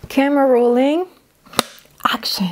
Camera rolling, action.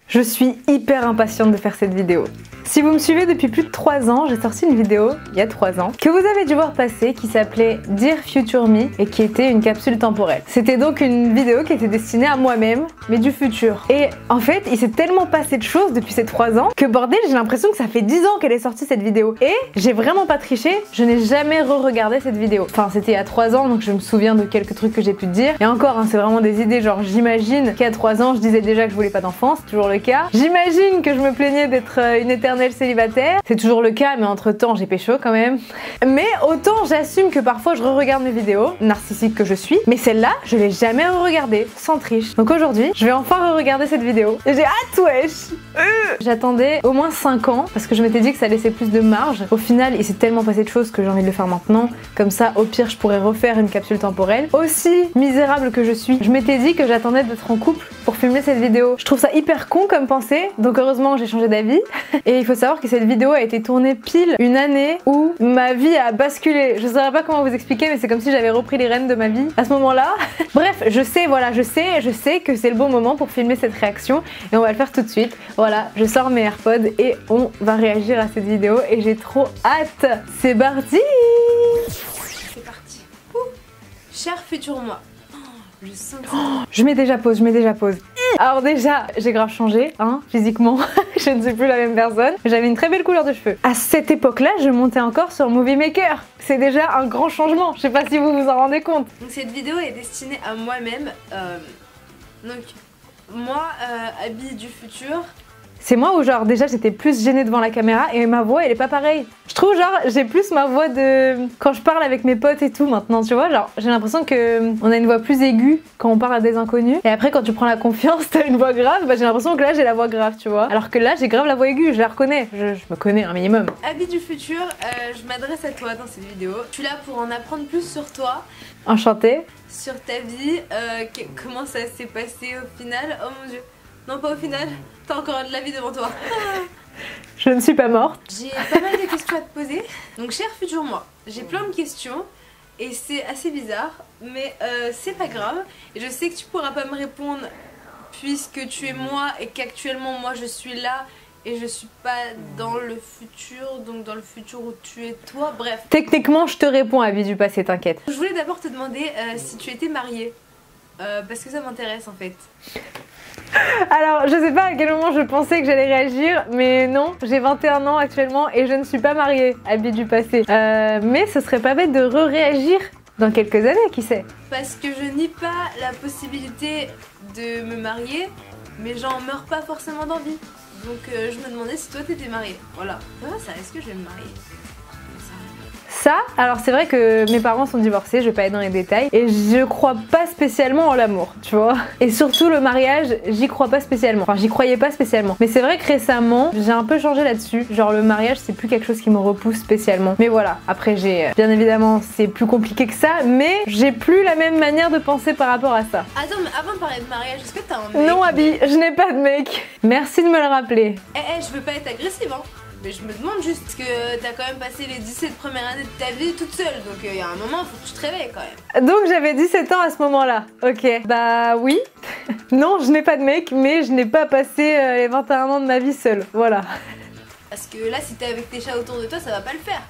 Je suis hyper impatiente de faire cette vidéo. Si vous me suivez depuis plus de 3 ans, j'ai sorti une vidéo il y a 3 ans que vous avez dû voir passer qui s'appelait Dear Future Me et qui était une capsule temporelle. C'était donc une vidéo qui était destinée à moi-même, mais du futur. Et en fait, il s'est tellement passé de choses depuis ces 3 ans que bordel, j'ai l'impression que ça fait 10 ans qu'elle est sortie cette vidéo. Et j'ai vraiment pas triché, je n'ai jamais re-regardé cette vidéo. Enfin, c'était il y a 3 ans, donc je me souviens de quelques trucs que j'ai pu te dire. Et encore, hein, c'est vraiment des idées, genre j'imagine qu'à 3 ans, je disais déjà que je voulais pas d'enfant, c'est toujours le cas. J'imagine que je me plaignais d'être une éternelle célibataire, c'est toujours le cas, mais entre temps j'ai pécho quand même. Mais autant j'assume que parfois je re-regarde mes vidéos, narcissique que je suis, mais celle-là je l'ai jamais re-regardée, sans triche. Donc aujourd'hui je vais enfin re-regarder cette vidéo et j'ai hâte, wesh. J'attendais au moins 5 ans parce que je m'étais dit que ça laissait plus de marge. Au final il s'est tellement passé de choses que j'ai envie de le faire maintenant, comme ça au pire je pourrais refaire une capsule temporelle. Aussi misérable que je suis, je m'étais dit que j'attendais d'être en couple pour filmer cette vidéo. Je trouve ça hyper con comme pensée, donc heureusement j'ai changé d'avis. Et il faut savoir que cette vidéo a été tournée pile une année où ma vie a basculé. Je saurais pas comment vous expliquer, mais c'est comme si j'avais repris les rênes de ma vie à ce moment-là. Bref, je sais, voilà, je sais que c'est le bon moment pour filmer cette réaction et on va le faire tout de suite. Voilà, je sors mes AirPods et on va réagir à cette vidéo et j'ai trop hâte. C'est parti! C'est parti. Ouh. Cher futur moi. Je sens que je mets déjà pause, Alors déjà, j'ai grave changé, hein, physiquement. Je ne suis plus la même personne. J'avais une très belle couleur de cheveux. À cette époque-là, je montais encore sur Movie Maker. C'est déjà un grand changement. Je sais pas si vous vous en rendez compte. Donc cette vidéo est destinée à moi-même. Donc moi, Abby du futur. C'est moi où genre déjà j'étais plus gênée devant la caméra et ma voix elle est pas pareille. Je trouve genre j'ai plus ma voix de quand je parle avec mes potes et tout maintenant, tu vois, genre j'ai l'impression que on a une voix plus aiguë quand on parle à des inconnus et après quand tu prends la confiance t'as une voix grave, bah j'ai l'impression que là j'ai la voix grave, tu vois. Alors que là j'ai grave la voix aiguë, je la reconnais, je me connais un minimum. Abby du futur, je m'adresse à toi dans cette vidéo. Je suis là pour en apprendre plus sur toi. Enchantée. Sur ta vie, comment ça s'est passé au final. Oh mon dieu. Non, pas au final, t'as encore de la vie devant toi. Je ne suis pas morte. J'ai pas mal de questions à te poser. Donc cher futur moi, j'ai plein de questions et c'est assez bizarre, mais c'est pas grave. Et je sais que tu pourras pas me répondre puisque tu es moi et qu'actuellement moi je suis là et je suis pas dans le futur, donc dans le futur où tu es toi, bref. Techniquement je te réponds à vie du passé, t'inquiète. Je voulais d'abord te demander si tu étais mariée, parce que ça m'intéresse en fait. Alors, je sais pas à quel moment je pensais que j'allais réagir, mais non, j'ai 21 ans actuellement et je ne suis pas mariée, Abby du passé. Mais ce serait pas bête de re-réagir dans quelques années, qui sait. Parce que je nie pas la possibilité de me marier, mais j'en meurs pas forcément d'envie. Donc je me demandais si toi t'étais mariée. Voilà. Ça, est-ce que je vais me marier ? Ça, alors c'est vrai que mes parents sont divorcés, je vais pas être dans les détails, et je crois pas spécialement en l'amour, tu vois. Et surtout le mariage, j'y crois pas spécialement. Enfin, j'y croyais pas spécialement. Mais c'est vrai que récemment, j'ai un peu changé là-dessus. Genre le mariage, c'est plus quelque chose qui me repousse spécialement. Mais voilà, après j'ai... Bien évidemment, c'est plus compliqué que ça, mais j'ai plus la même manière de penser par rapport à ça. Attends, mais avant de parler de mariage, est-ce que t'as un mec ? Non, Abby, je n'ai pas de mec. Merci de me le rappeler. Je veux pas être agressive, hein. Mais je me demande juste, parce que t'as quand même passé les 17 premières années de ta vie toute seule, donc il y a un moment, faut que tu te réveilles quand même. Donc j'avais 17 ans à ce moment-là, ok. Bah oui. Non, je n'ai pas de mec, mais je n'ai pas passé les 21 ans de ma vie seule, voilà. Parce que là, si t'es avec tes chats autour de toi, ça va pas le faire.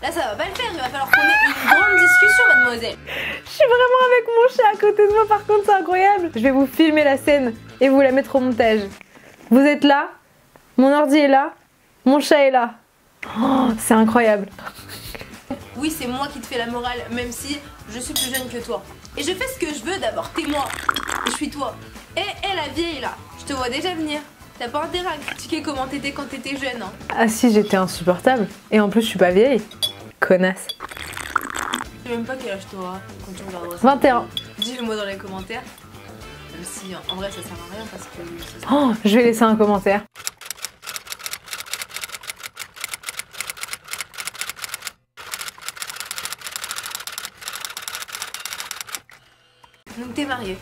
Là, ça va pas le faire, il va falloir qu'on ait une grande discussion, mademoiselle. Je suis vraiment avec mon chat à côté de moi, par contre, c'est incroyable. Je vais vous filmer la scène et vous la mettre au montage. Vous êtes là, mon ordi est là. Mon chat est là. Oh, c'est incroyable. Oui, c'est moi qui te fais la morale, même si je suis plus jeune que toi. Et je fais ce que je veux d'abord, t'es moi. Et je suis toi. Et la vieille là, je te vois déjà venir. T'as pas intérêt à critiquer comment t'étais quand t'étais jeune, hein. Ah si, j'étais insupportable. Et en plus, je suis pas vieille. Connasse. Je sais même pas quel âge t'auras quand tu regarderas ça. 21. Dis-le moi dans les commentaires. Même si en vrai ça sert à rien parce que... Oh, je vais laisser un commentaire. Donc t'es mariée.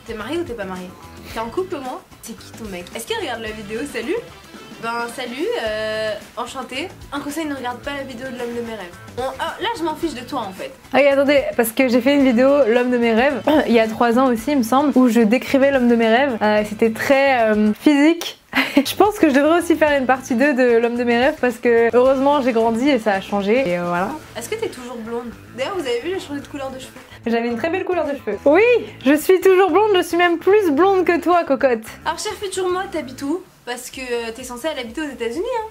T'es mariée ou t'es pas mariée? T'es en couple moi? C'est qui ton mec? Est-ce qu'il regarde la vidéo? Salut? Ben salut, enchanté. Un conseil, ne regarde pas la vidéo de l'homme de mes rêves. Là je m'en fiche de toi en fait. Ok, attendez, parce que j'ai fait une vidéo, l'homme de mes rêves, il y a 3 ans aussi il me semble, où je décrivais l'homme de mes rêves. C'était très physique. Je pense que je devrais aussi faire une partie 2 de l'homme de mes rêves parce que heureusement j'ai grandi et ça a changé et voilà. Est-ce que t'es toujours blonde? D'ailleurs vous avez vu, j'ai changé de couleur de cheveux. J'avais une très belle couleur de cheveux. Oui, je suis toujours blonde, je suis même plus blonde que toi, cocotte. Alors cher futur moi, t'habites où? Parce que t'es censée aller habiter aux États-Unis hein.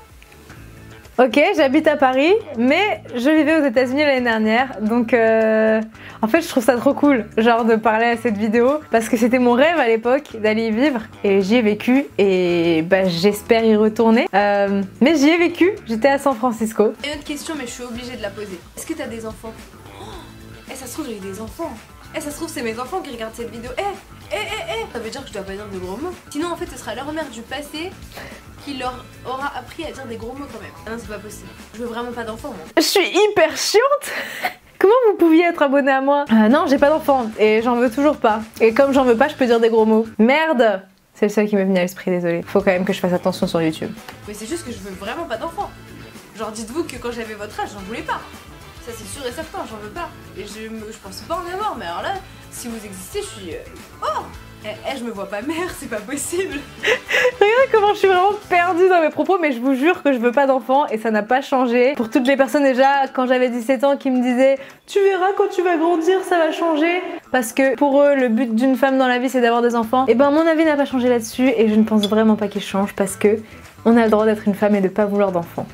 Ok, j'habite à Paris, mais je vivais aux États-Unis l'année dernière, donc en fait je trouve ça trop cool, genre de parler à cette vidéo, parce que c'était mon rêve à l'époque d'aller y vivre, et j'y ai vécu, et bah j'espère y retourner, mais j'y ai vécu, j'étais à San Francisco. Et une autre question, mais je suis obligée de la poser. Est-ce que t'as des enfants? Ça se trouve j'ai eu des enfants. Ça se trouve c'est mes enfants qui regardent cette vidéo. Ça veut dire que je dois pas dire de gros mots. Sinon en fait ce sera leur mère du passé qui leur aura appris à dire des gros mots quand même. Ah non c'est pas possible. Je veux vraiment pas d'enfants moi. Je suis hyper chiante. Comment vous pouviez être abonné à moi? Non, j'ai pas d'enfant et j'en veux toujours pas. Et comme j'en veux pas, je peux dire des gros mots. Merde! C'est le seul qui m'est venu à l'esprit, désolé. Faut quand même que je fasse attention sur YouTube. Mais c'est juste que je veux vraiment pas d'enfants. Genre dites-vous que quand j'avais votre âge, j'en voulais pas. Ça c'est sûr et certain, j'en veux pas. Et je pense pas en avoir, mais alors là, si vous existez, je suis... Oh! Je me vois pas mère, c'est pas possible. Regarde comment je suis vraiment perdue dans mes propos, mais je vous jure que je veux pas d'enfant et ça n'a pas changé. Pour toutes les personnes déjà, quand j'avais 17 ans, qui me disaient « Tu verras quand tu vas grandir, ça va changer ». Parce que pour eux, le but d'une femme dans la vie, c'est d'avoir des enfants. Et ben mon avis n'a pas changé là-dessus et je ne pense vraiment pas qu'il change parce que on a le droit d'être une femme et de pas vouloir d'enfants.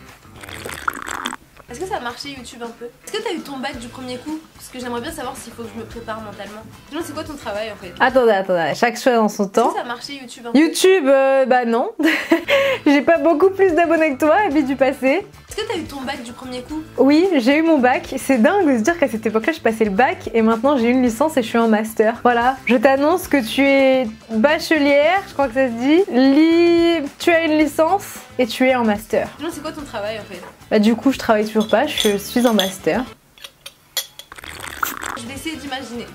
Est-ce que ça a marché YouTube un peu? Est-ce que t'as eu ton bac du premier coup? Parce que j'aimerais bien savoir s'il faut que je me prépare mentalement. Sinon c'est quoi ton travail en fait? Attendez, chaque chose dans son temps. Est-ce que ça a marché YouTube un peu? YouTube, bah non. J'ai pas beaucoup plus d'abonnés que toi, Abby du passé. Est-ce que t'as eu ton bac du premier coup? Oui, j'ai eu mon bac. C'est dingue de se dire qu'à cette époque-là, je passais le bac et maintenant j'ai une licence et je suis en master. Voilà, je t'annonce que tu es bachelière, je crois que ça se dit. Tu as une licence et tu es en master. Sinon c'est quoi ton travail en fait? Bah du coup, je travaille toujours pas, je suis en master. Je vais essayer d'imaginer.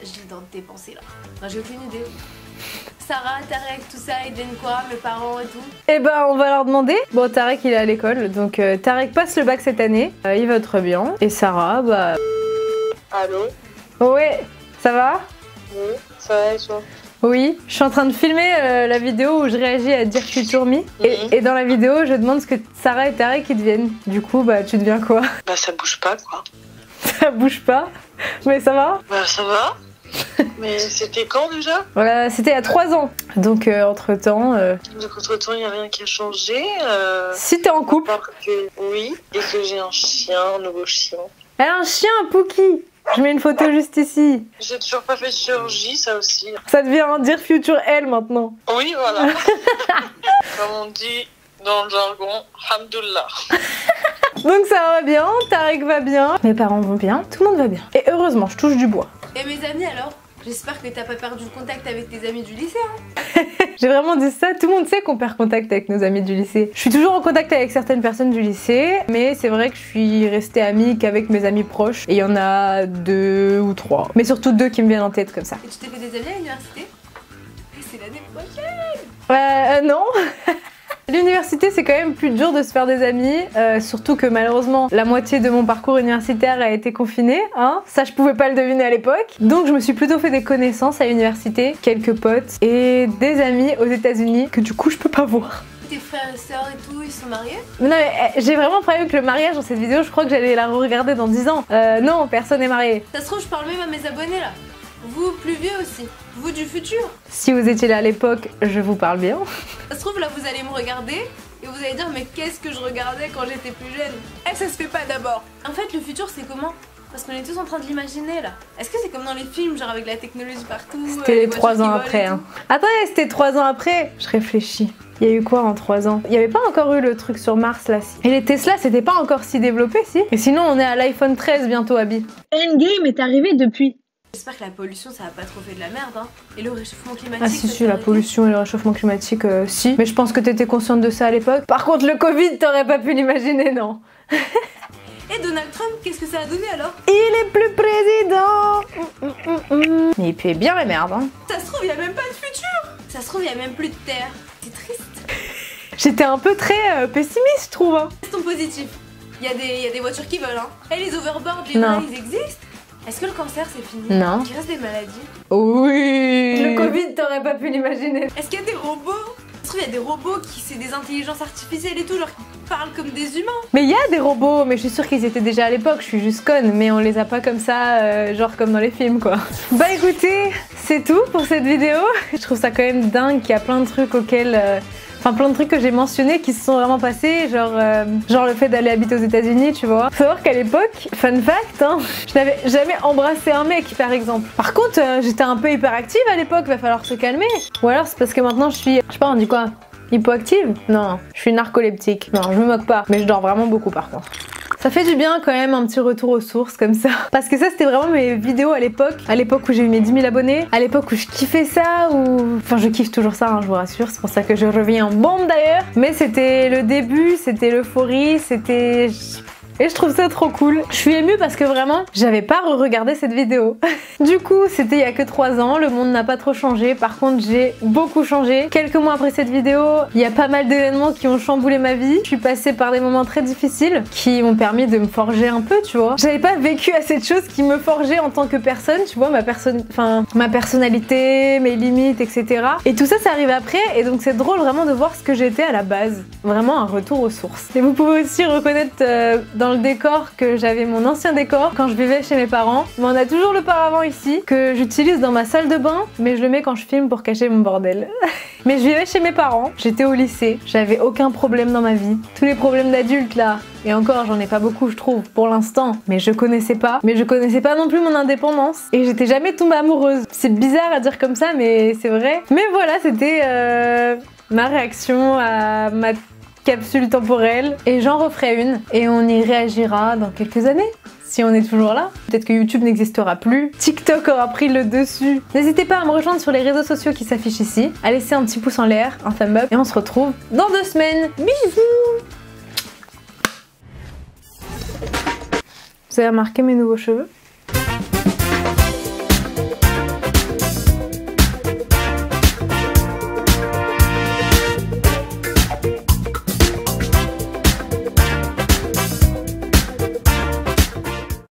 J'ai dans tes pensées là. Non, j'ai aucune idée. Sarah, Tarek, tout ça, ils deviennent quoi? Mes parents et tout? Eh ben, on va leur demander. Bon, Tarek, il est à l'école, donc Tarek passe le bac cette année. Il va très bien. Et Sarah, bah... Allô? Ouais, ça va? Oui, ça va et toi? Oui, je suis en train de filmer la vidéo où je réagis à Dear Future Me. Et dans la vidéo, je demande ce que Sarah et Tarek ils deviennent. Du coup, bah, tu deviens quoi? Bah ça bouge pas quoi. Ça bouge pas? Mais ça va? Bah ça va. Mais c'était quand déjà? Voilà, c'était il y a 3 ans. Donc entre temps... Donc entre temps il n'y a rien qui a changé. Si t'es en couple... Oui, et que j'ai un chien, un nouveau chien. Elle a un chien, Pookie. Je mets une photo juste ici. J'ai toujours pas fait de chirurgie, ça aussi. Ça devient un Dear Future Elle maintenant. Oui, voilà. Comme on dit dans le jargon, Hamdoullah. Donc ça va bien, Tarek va bien, mes parents vont bien, tout le monde va bien. Et heureusement, je touche du bois. Et mes amis alors? J'espère que t'as pas perdu le contact avec tes amis du lycée hein? J'ai vraiment dit ça, tout le monde sait qu'on perd contact avec nos amis du lycée. Je suis toujours en contact avec certaines personnes du lycée, mais c'est vrai que je suis restée amie qu'avec mes amis proches. Et il y en a 2 ou 3, mais surtout 2 qui me viennent en tête comme ça. Et tu t'es fait des amis à l'université? C'est l'année prochaine! Non. L'université c'est quand même plus dur de se faire des amis, surtout que malheureusement la moitié de mon parcours universitaire a été confiné, hein. Ça je pouvais pas le deviner à l'époque. Donc je me suis plutôt fait des connaissances à l'université, quelques potes et des amis aux États-Unis que du coup je peux pas voir. Tes frères et sœurs et tout, ils sont mariés? Non mais j'ai vraiment prévu que le mariage dans cette vidéo, je crois que j'allais la regarder dans 10 ans. Non, personne n'est marié. Ça se trouve je parle même à mes abonnés là. Vous plus vieux aussi, vous du futur. Si vous étiez là à l'époque, je vous parle bien. Ça se trouve là vous allez me regarder et vous allez dire mais qu'est-ce que je regardais quand j'étais plus jeune? Ça se fait pas d'abord. En fait le futur c'est comment? Parce qu'on est tous en train de l'imaginer là. Est-ce que c'est comme dans les films, genre avec la technologie partout? C'était les 3 ans après. Hein. Attendez, c'était 3 ans après. Je réfléchis. Il y a eu quoi en 3 ans? Il n'y avait pas encore eu le truc sur Mars là. Et les Tesla, c'était pas encore si développé, si? Et sinon, on est à l'iPhone 13 bientôt, Abby. Endgame est arrivé depuis. J'espère que la pollution ça a pas trop fait de la merde hein. Et le réchauffement climatique. Ah si, la pollution et le réchauffement climatique, si. Mais je pense que t'étais consciente de ça à l'époque. Par contre, le Covid, t'aurais pas pu l'imaginer, non? Et Donald Trump, qu'est-ce que ça a donné alors? Il est plus président. Mais il fait bien la merde, hein. Ça se trouve, il y a même pas de futur. Ça se trouve, il y a même plus de terre. C'est triste. J'étais un peu très pessimiste, je trouve. Hein. Restons positifs. Il y a des voitures qui volent. Hein. Et les overboards, les vrais, ils existent. Est-ce que le cancer c'est fini? Non. Il reste des maladies? Oui. Le Covid, t'aurais pas pu l'imaginer. Est-ce qu'il y a des robots? Je trouve qu'il y a des robots qui c'est des intelligences artificielles et tout, genre qui parlent comme des humains. Mais il y a des robots, mais je suis sûre qu'ils étaient déjà à l'époque, je suis juste conne, mais on les a pas comme ça, genre comme dans les films quoi. Bah écoutez, c'est tout pour cette vidéo. Je trouve ça quand même dingue qu'il y a plein de trucs auxquels... Enfin plein de trucs que j'ai mentionnés qui se sont vraiment passés, genre le fait d'aller habiter aux États-Unis, tu vois. Faut savoir qu'à l'époque, fun fact, hein, je n'avais jamais embrassé un mec par exemple. Par contre, j'étais un peu hyperactive à l'époque, va falloir se calmer. Ou alors c'est parce que maintenant je suis, je sais pas, on dit quoi, hypoactive? Non, je suis narcoleptique. Non, je me moque pas, mais je dors vraiment beaucoup par contre. Ça fait du bien quand même un petit retour aux sources comme ça. Parce que ça c'était vraiment mes vidéos à l'époque où j'ai eu mes 10 000 abonnés, à l'époque où je kiffais ça, ou... Enfin je kiffe toujours ça, hein, je vous rassure, c'est pour ça que je reviens en bombe d'ailleurs. Mais c'était le début, c'était l'euphorie, c'était... Et je trouve ça trop cool. Je suis émue parce que vraiment, j'avais pas re-regardé cette vidéo. Du coup, c'était il y a que 3 ans, le monde n'a pas trop changé. Par contre, j'ai beaucoup changé. Quelques mois après cette vidéo, il y a pas mal d'événements qui ont chamboulé ma vie. Je suis passée par des moments très difficiles qui m'ont permis de me forger un peu, tu vois. J'avais pas vécu assez de choses qui me forgeaient en tant que personne, tu vois, ma personnalité, mes limites, etc. Et tout ça, ça arrive après, et donc c'est drôle vraiment de voir ce que j'étais à la base. Vraiment un retour aux sources. Et vous pouvez aussi reconnaître dans le décor que j'avais mon ancien décor quand je vivais chez mes parents. Mais on a toujours le paravent ici que j'utilise dans ma salle de bain, mais je le mets quand je filme pour cacher mon bordel. Mais je vivais chez mes parents, j'étais au lycée, j'avais aucun problème dans ma vie. Tous les problèmes d'adultes là, et encore j'en ai pas beaucoup je trouve pour l'instant, mais je connaissais pas non plus mon indépendance et j'étais jamais tombée amoureuse. C'est bizarre à dire comme ça mais c'est vrai. Mais voilà, c'était ma réaction à ma capsule temporelle et j'en referai une et on y réagira dans quelques années. Si on est toujours là, peut-être que YouTube n'existera plus, TikTok aura pris le dessus. N'hésitez pas à me rejoindre sur les réseaux sociaux qui s'affichent ici, à laisser un petit pouce en l'air, un thumb up et on se retrouve dans 2 semaines. Bisous. Vous avez remarqué mes nouveaux cheveux ?